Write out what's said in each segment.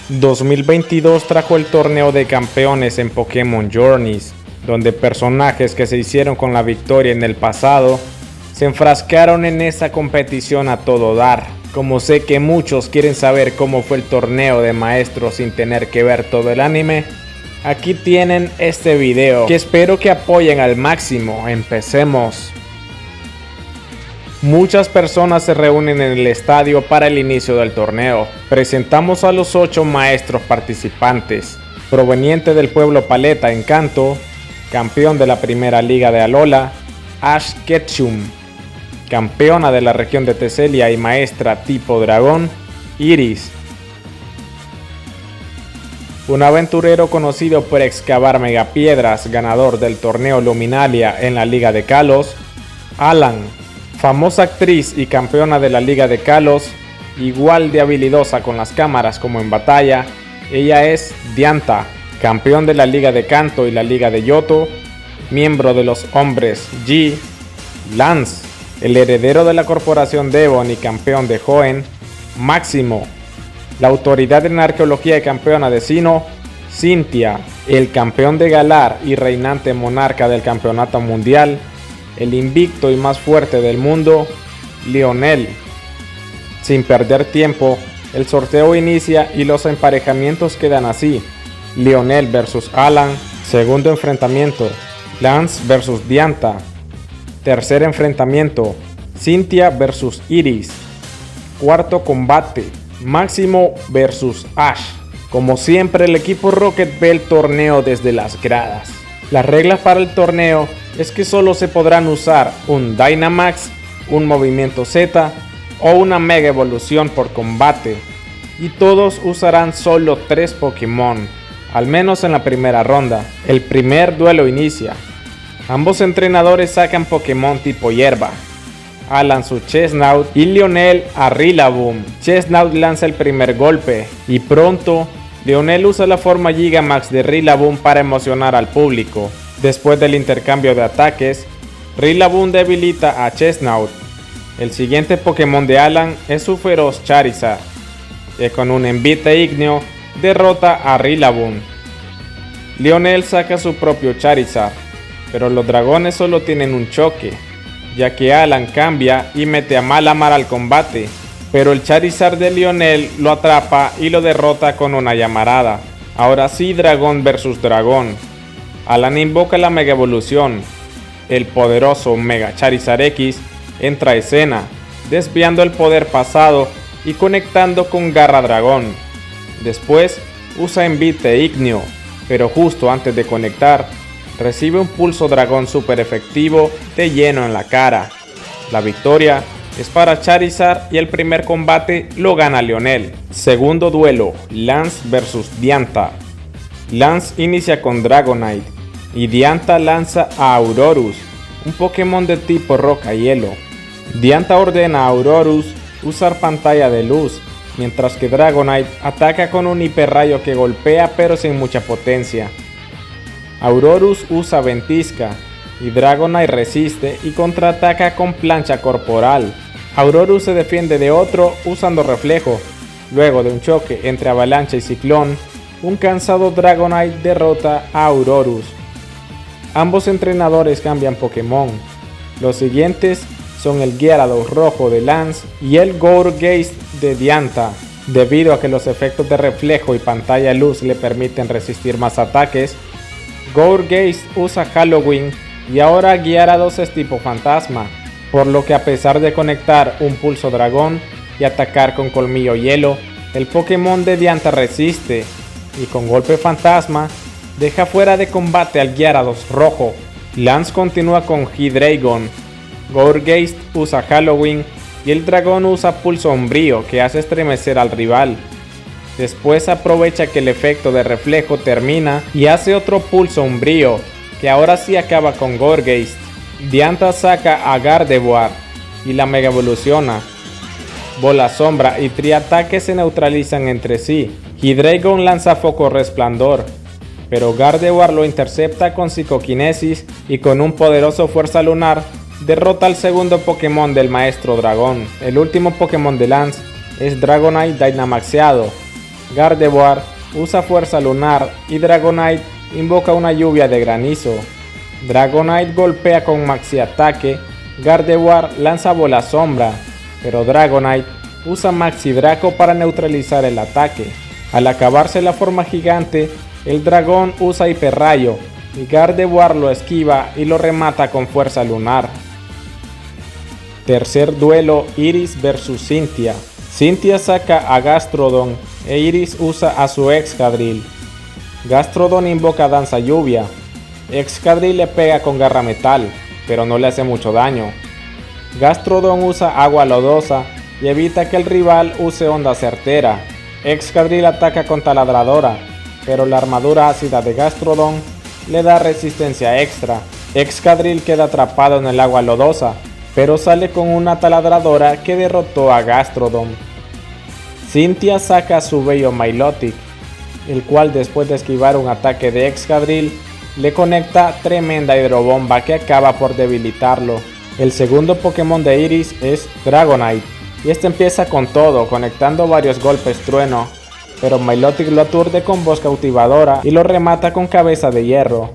2022 trajo el torneo de campeones en Pokémon Journeys, donde personajes que se hicieron con la victoria en el pasado se enfrascaron en esa competición a todo dar. Como sé que muchos quieren saber cómo fue el torneo de maestros sin tener que ver todo el anime, aquí tienen este video que espero que apoyen al máximo. Empecemos. Muchas personas se reúnen en el estadio para el inicio del torneo. Presentamos a los 8 maestros participantes. Proveniente del pueblo Paleta en Kanto, campeón de la primera liga de Alola, Ash Ketchum. Campeona de la región de Teselia y maestra tipo dragón, Iris. Un aventurero conocido por excavar megapiedras, ganador del torneo Luminalia en la liga de Kalos, Alan. Famosa actriz y campeona de la liga de Kalos, igual de habilidosa con las cámaras como en batalla, ella es Dianta. Campeón de la liga de Kanto y la liga de Yoto, miembro de los hombres G. Lance, el heredero de la corporación Devon y campeón de Hoenn, Máximo. La autoridad en arqueología y campeona de Sinnoh, Cynthia. El campeón de Galar y reinante monarca del campeonato mundial, el invicto y más fuerte del mundo, Lionel. Sin perder tiempo, el sorteo inicia y los emparejamientos quedan así: Lionel vs Alan, segundo enfrentamiento, Lance vs Dianta, tercer enfrentamiento, Cynthia vs Iris, cuarto combate, Máximo vs Ash. Como siempre, el equipo Rocket ve el torneo desde las gradas. Las reglas para el torneo es que solo se podrán usar un Dynamax, un movimiento Z o una Mega Evolución por combate, y todos usarán solo 3 Pokémon, al menos en la primera ronda. El primer duelo inicia. Ambos entrenadores sacan Pokémon tipo hierba. Alan su Chesnaught y Lionel a Rillaboom. Chesnaught lanza el primer golpe y pronto Lionel usa la forma Gigamax de Rillaboom para emocionar al público. Después del intercambio de ataques, Rillaboom debilita a Chesnaught. El siguiente Pokémon de Alan es su feroz Charizard, que con un envite ígneo derrota a Rillaboom. Lionel saca su propio Charizard, pero los dragones solo tienen un choque, ya que Alan cambia y mete a Malamar al combate, pero el Charizard de Lionel lo atrapa y lo derrota con una llamarada. Ahora sí, dragón versus dragón. Alan invoca la Mega Evolución. El poderoso Mega Charizard X entra a escena, desviando el poder pasado y conectando con Garra Dragón. Después usa envite ígneo, pero justo antes de conectar, recibe un pulso dragón super efectivo de lleno en la cara. La victoria es para Charizard y el primer combate lo gana Lionel. Segundo duelo, Lance vs Dianta. Lance inicia con Dragonite y Dianta lanza a Aurorus, un Pokémon de tipo roca y hielo. Dianta ordena a Aurorus usar pantalla de luz, mientras que Dragonite ataca con un hiperrayo que golpea pero sin mucha potencia. Aurorus usa ventisca y Dragonite resiste y contraataca con plancha corporal. Aurorus se defiende de otro usando reflejo. Luego de un choque entre avalancha y ciclón, un cansado Dragonite derrota a Aurorus. Ambos entrenadores cambian Pokémon. Los siguientes son el Gyarados rojo de Lance y el Gourgeist de Dianta. Debido a que los efectos de reflejo y pantalla luz le permiten resistir más ataques, Gourgeist usa Halloween y ahora Gyarados es tipo fantasma, por lo que a pesar de conectar un pulso dragón y atacar con colmillo hielo, el Pokémon de Dianta resiste y con golpe fantasma deja fuera de combate al Gyarados rojo. Lance continúa con Hydreigon, Gourgeist usa Halloween y el dragón usa pulso umbrío que hace estremecer al rival. Después aprovecha que el efecto de reflejo termina y hace otro pulso umbrío, que ahora sí acaba con Gourgeist. Dianta saca a Gardevoir y la Mega Evoluciona. Bola Sombra y Triataque se neutralizan entre sí. Hydreigon lanza Foco Resplandor, pero Gardevoir lo intercepta con Psicoquinesis y con un poderoso Fuerza Lunar derrota al segundo Pokémon del Maestro Dragón. El último Pokémon de Lance es Dragonite Dynamaxeado. Gardevoir usa fuerza lunar y Dragonite invoca una lluvia de granizo. Dragonite golpea con maxi ataque, Gardevoir lanza bola sombra, pero Dragonite usa maxi Draco para neutralizar el ataque. Al acabarse la forma gigante, el dragón usa hiperrayo y Gardevoir lo esquiva y lo remata con fuerza lunar. Tercer duelo, Iris vs Cynthia. Cynthia saca a Gastrodon e Iris usa a su Excadrill. Gastrodon invoca danza lluvia. Excadrill le pega con garra metal, pero no le hace mucho daño. Gastrodon usa agua lodosa y evita que el rival use onda certera. Excadrill ataca con taladradora, pero la armadura ácida de Gastrodon le da resistencia extra. Excadrill queda atrapado en el agua lodosa, pero sale con una taladradora que derrotó a Gastrodon. Cynthia saca su bello Milotic, el cual después de esquivar un ataque de Excadrill, le conecta tremenda hidrobomba que acaba por debilitarlo. El segundo Pokémon de Iris es Dragonite, y este empieza con todo, conectando varios golpes trueno, pero Milotic lo aturde con voz cautivadora y lo remata con cabeza de hierro.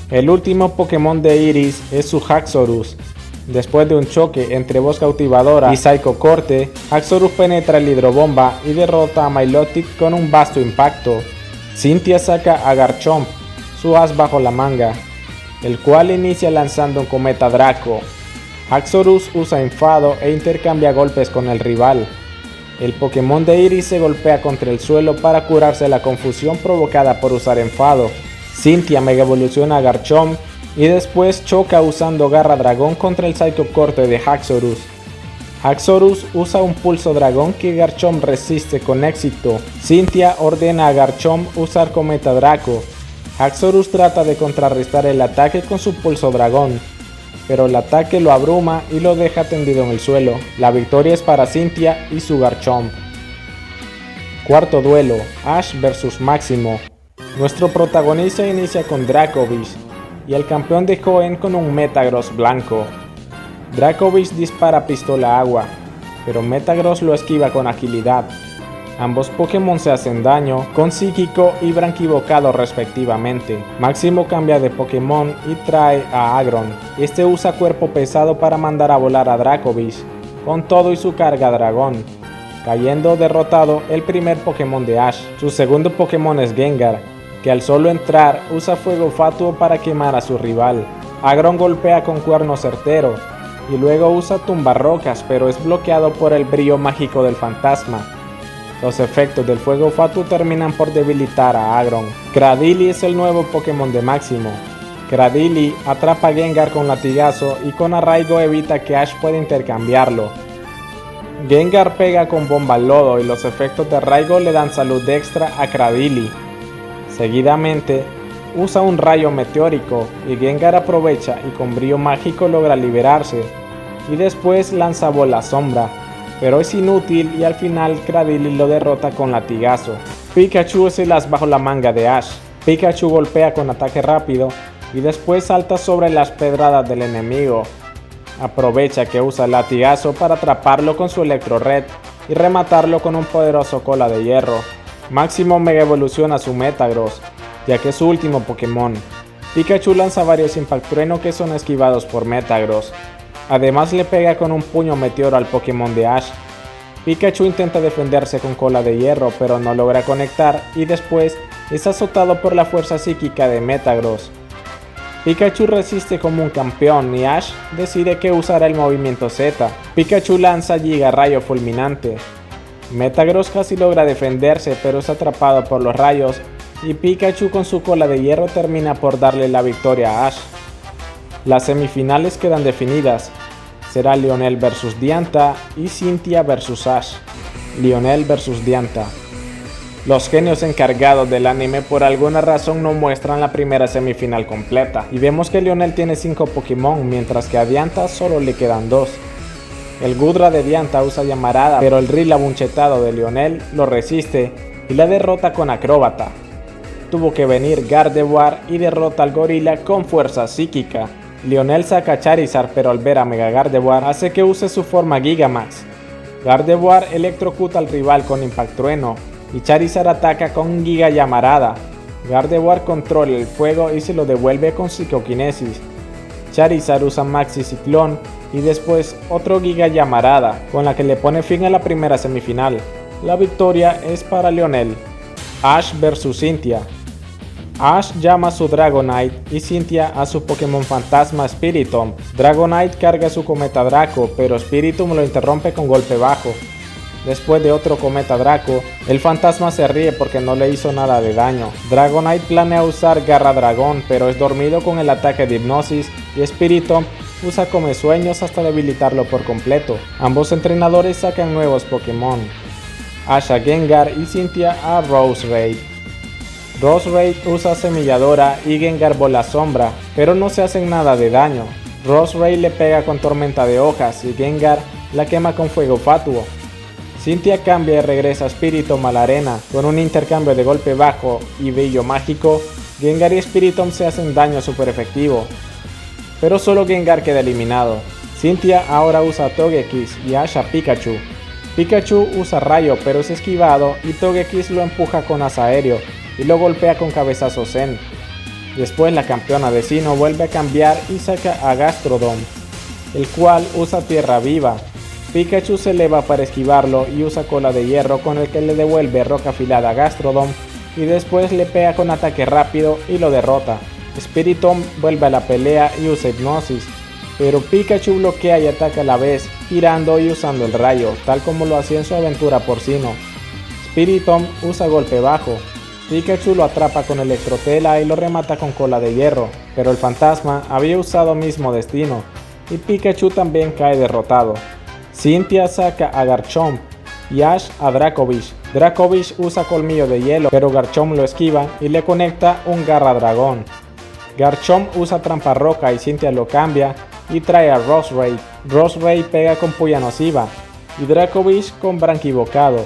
El último Pokémon de Iris es su Haxorus. Después de un choque entre voz cautivadora y Psycho Corte, Haxorus penetra el hidrobomba y derrota a Milotic con un vasto impacto. Cynthia saca a Garchomp, su as bajo la manga, el cual inicia lanzando un cometa Draco. Haxorus usa enfado e intercambia golpes con el rival. El Pokémon de Iris se golpea contra el suelo para curarse la confusión provocada por usar enfado. Cynthia mega evoluciona a Garchomp y después choca usando Garra Dragón contra el Psycho Corte de Haxorus. Haxorus usa un pulso dragón que Garchomp resiste con éxito. Cynthia ordena a Garchomp usar Cometa Draco. Haxorus trata de contrarrestar el ataque con su pulso dragón, pero el ataque lo abruma y lo deja tendido en el suelo. La victoria es para Cynthia y su Garchomp. Cuarto duelo, Ash vs Máximo. Nuestro protagonista inicia con Dracovish y el campeón de Hoenn con un Metagross blanco. Dracovish dispara pistola agua, pero Metagross lo esquiva con agilidad. Ambos Pokémon se hacen daño con Psíquico y Branquivocado respectivamente. Máximo cambia de Pokémon y trae a Aggron. Este usa cuerpo pesado para mandar a volar a Dracovish, con todo y su carga dragón, cayendo derrotado el primer Pokémon de Ash. Su segundo Pokémon es Gengar, que al solo entrar usa fuego fatuo para quemar a su rival. Aggron golpea con cuerno certero y luego usa tumbarrocas, pero es bloqueado por el brillo mágico del fantasma. Los efectos del fuego fatuo terminan por debilitar a Aggron. Cradily es el nuevo Pokémon de Máximo. Cradily atrapa a Gengar con latigazo y con arraigo evita que Ash pueda intercambiarlo. Gengar pega con bomba lodo y los efectos de arraigo le dan salud extra a Cradily. Seguidamente, usa un rayo meteórico y Gengar aprovecha y con brillo mágico logra liberarse, y después lanza bola sombra, pero es inútil y al final Cradily lo derrota con latigazo. Pikachu es el as bajo la manga de Ash. Pikachu golpea con ataque rápido y después salta sobre las pedradas del enemigo. Aprovecha que usa el latigazo para atraparlo con su Electro Red y rematarlo con un poderoso cola de hierro. Máximo mega evoluciona su Metagross, ya que es su último Pokémon. Pikachu lanza varios Impact Trueno que son esquivados por Metagross. Además le pega con un puño meteoro al Pokémon de Ash. Pikachu intenta defenderse con cola de hierro pero no logra conectar y después es azotado por la fuerza psíquica de Metagross. Pikachu resiste como un campeón y Ash decide que usará el movimiento Z. Pikachu lanza Giga Rayo Fulminante. Metagross casi logra defenderse pero es atrapado por los rayos y Pikachu con su cola de hierro termina por darle la victoria a Ash. Las semifinales quedan definidas, será Lionel vs Diantha y Cynthia vs Ash. Lionel vs Diantha. Los genios encargados del anime por alguna razón no muestran la primera semifinal completa, y vemos que Lionel tiene 5 Pokémon mientras que a Diantha solo le quedan 2. El Gudra de Diantha usa llamarada, pero el Rill abunchetado de Lionel lo resiste y la derrota con Acróbata. Tuvo que venir Gardevoir y derrota al gorila con fuerza psíquica. Lionel saca a Charizard, pero al ver a Mega Gardevoir hace que use su forma Gigamax. Gardevoir electrocuta al rival con Impact Trueno y Charizard ataca con Giga Llamarada. Gardevoir controla el fuego y se lo devuelve con Psicoquinesis. Charizard usa Maxi Ciclón y después otro Giga Llamarada, con la que le pone fin a la primera semifinal. La victoria es para Lionel. Ash vs Cynthia. Ash llama a su Dragonite y Cynthia a su Pokémon fantasma Spiritomb. Dragonite carga su Cometa Draco, pero Spiritomb lo interrumpe con golpe bajo. Después de otro Cometa Draco, el fantasma se ríe porque no le hizo nada de daño. Dragonite planea usar Garra Dragón, pero es dormido con el ataque de Hipnosis y Spiritomb usa Come Sueños hasta debilitarlo por completo. Ambos entrenadores sacan nuevos Pokémon. Ash a Gengar y Cynthia a Roserade. Roserade usa Semilladora y Gengar Bola Sombra, pero no se hacen nada de daño. Roserade le pega con Tormenta de Hojas y Gengar la quema con Fuego Fatuo. Cynthia cambia y regresa a Spiritomb a la arena. Con un intercambio de golpe bajo y brillo mágico, Gengar y Spiritomb se hacen daño super efectivo. Pero solo Gengar queda eliminado. Cynthia ahora usa Togekiss y Ash a Pikachu. Pikachu usa Rayo pero es esquivado y Togekiss lo empuja con As Aéreo y lo golpea con Cabezazo Zen. Después la campeona de Sinnoh vuelve a cambiar y saca a Gastrodon, el cual usa Tierra Viva. Pikachu se eleva para esquivarlo y usa Cola de Hierro con el que le devuelve Roca Afilada a Gastrodon y después le pega con ataque rápido y lo derrota. Spiritomb vuelve a la pelea y usa Hipnosis, pero Pikachu bloquea y ataca a la vez, girando y usando el rayo, tal como lo hacía en su aventura por Sinnoh. Spiritomb usa golpe bajo. Pikachu lo atrapa con Electrotela y lo remata con Cola de Hierro, pero el fantasma había usado mismo destino y Pikachu también cae derrotado. Cynthia saca a Garchomp y Ash a Dracovish. Dracovish usa Colmillo de Hielo, pero Garchomp lo esquiva y le conecta un Garra Dragón. Garchomp usa Trampa Roca y Cynthia lo cambia y trae a Roserade. Roserade pega con Puya Nociva y Dracovish con Branquibocado.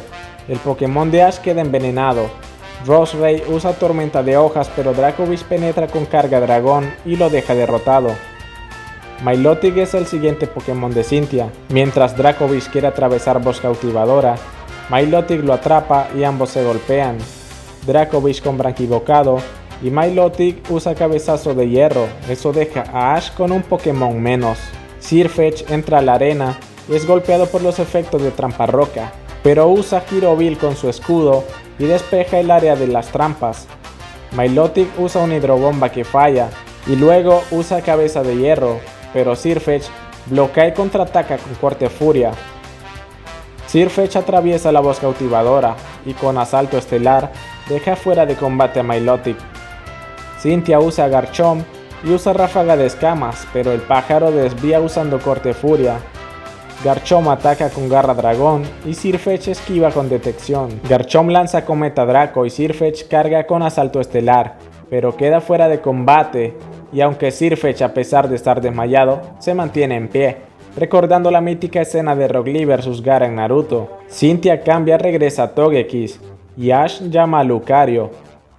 El Pokémon de Ash queda envenenado. Roserade usa Tormenta de Hojas, pero Dracovish penetra con Carga Dragón y lo deja derrotado. Milotic es el siguiente Pokémon de Cynthia. Mientras Dracovish quiere atravesar Voz Cautivadora, Milotic lo atrapa y ambos se golpean. Dracovish con Branquibocado y Milotic usa Cabezazo de Hierro, eso deja a Ash con un Pokémon menos. Sirfetch'd entra a la arena y es golpeado por los efectos de Trampa Roca, pero usa Giroville con su escudo y despeja el área de las trampas. Milotic usa una Hidrobomba que falla y luego usa Cabeza de Hierro, pero Sirfetch'd bloquea y contraataca con Corte Furia. Sirfetch'd atraviesa la Voz Cautivadora y con Asalto Estelar deja fuera de combate a Milotic. Cynthia usa Garchomp y usa Ráfaga de Escamas, pero el pájaro desvía usando Corte Furia. Garchomp ataca con Garra Dragón y Sirfetch'd esquiva con Detección. Garchomp lanza Cometa Draco y Sirfetch'd carga con Asalto Estelar, pero queda fuera de combate y aunque Sirfetch'd, a pesar de estar desmayado, se mantiene en pie, recordando la mítica escena de Rock Lee vs Gaara en Naruto. Cynthia cambia, regresa a Togekiss y Ash llama a Lucario.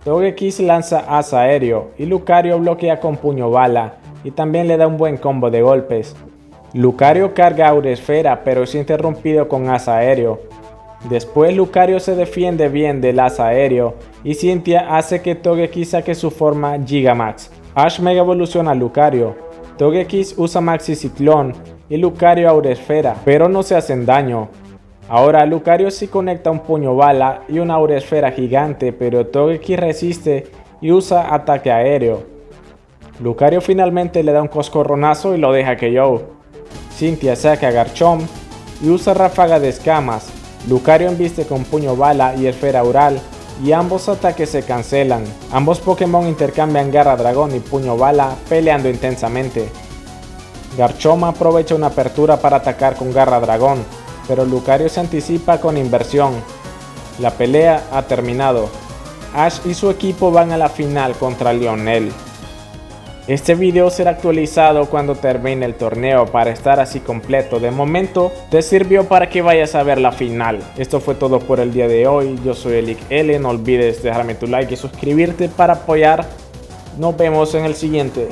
Togekiss lanza As Aéreo y Lucario bloquea con Puño Bala y también le da un buen combo de golpes. Lucario carga Aura-Esfera pero es interrumpido con As Aéreo. Después Lucario se defiende bien del As Aéreo y Cynthia hace que Togekiss saque su forma Gigamax. Ash Mega evoluciona a Lucario. Togekiss usa Maxi Ciclón y Lucario Aura-Esfera, pero no se hacen daño. Ahora Lucario sí conecta un Puño Bala y una Aura-Esfera gigante, pero Togekiss resiste y usa Ataque Aéreo. Lucario finalmente le da un coscorronazo y lo deja KO. Cynthia saca a Garchomp y usa Ráfaga de Escamas. Lucario embiste con Puño Bala y Esfera Aural y ambos ataques se cancelan. Ambos Pokémon intercambian Garra Dragón y Puño Bala peleando intensamente. Garchomp aprovecha una apertura para atacar con Garra Dragón, pero Lucario se anticipa con Inversión. La pelea ha terminado. Ash y su equipo van a la final contra Lionel. Este video será actualizado cuando termine el torneo para estar así completo. De momento te sirvió para que vayas a ver la final. Esto fue todo por el día de hoy. Yo soy Elic L. No olvides dejarme tu like y suscribirte para apoyar. Nos vemos en el siguiente.